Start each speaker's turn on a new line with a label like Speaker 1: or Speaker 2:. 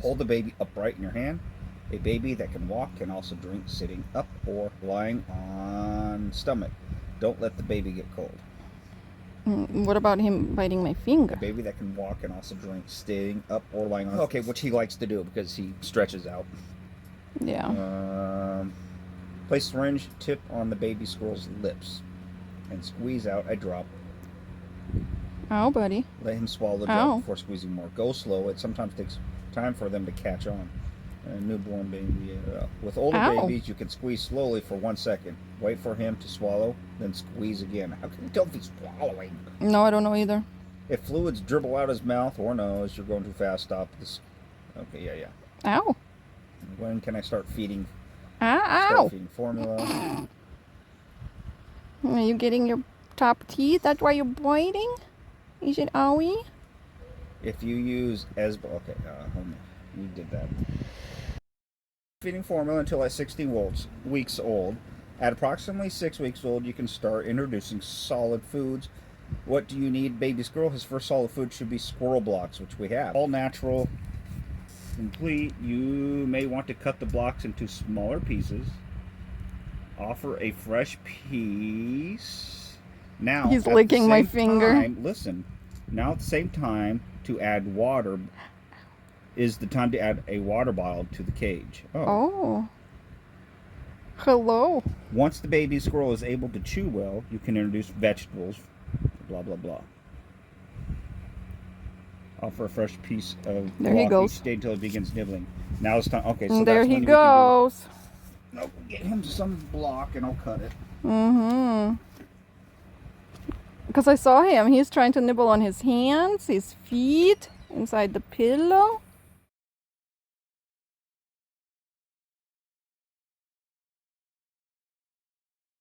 Speaker 1: Hold the baby upright in your hand. A baby that can walk can also drink sitting up or lying on stomach. Don't let the baby get cold.
Speaker 2: What about him biting my finger?
Speaker 1: A baby that can walk can also drink sitting up or lying on. Okay, which he likes to do because he stretches out.
Speaker 2: Yeah.
Speaker 1: Place syringe tip on the baby squirrel's lips and squeeze out a drop.
Speaker 2: Ow, buddy.
Speaker 1: Let him swallow the drop before squeezing more. Go slow. It sometimes takes time for them to catch on. A newborn baby. With older babies, you can squeeze slowly for 1 second. Wait for him to swallow, then squeeze again. How can you tell if he's swallowing?
Speaker 2: No, I don't know either.
Speaker 1: If fluids dribble out his mouth or nose, you're going too fast. Stop this. Okay, yeah.
Speaker 2: Ow.
Speaker 1: When can I start feeding?
Speaker 2: Ow.
Speaker 1: Start feeding formula.
Speaker 2: Are you getting your top teeth? That's why you're biting? Is it owie?
Speaker 1: If you use okay, hold on. You did that. Feeding formula until at 60 weeks old. At approximately 6 weeks old, you can start introducing solid foods. What do you need, baby squirrel? His first solid food should be squirrel blocks, which we have. All natural, complete. You may want to cut the blocks into smaller pieces. Offer a fresh piece. Now,
Speaker 2: he's licking my finger.
Speaker 1: Listen. Now at the same time, to add water is the time to add a water bottle to the cage.
Speaker 2: Oh. Hello.
Speaker 1: Once the baby squirrel is able to chew well, you can introduce vegetables. Blah, blah, blah. Offer a fresh piece of block each day until it begins nibbling. Now it's time. Okay, so
Speaker 2: there
Speaker 1: that's
Speaker 2: he
Speaker 1: when
Speaker 2: goes.
Speaker 1: No, get him some block and I'll cut it.
Speaker 2: Because I saw him. He's trying to nibble on his hands, his feet, inside the pillow.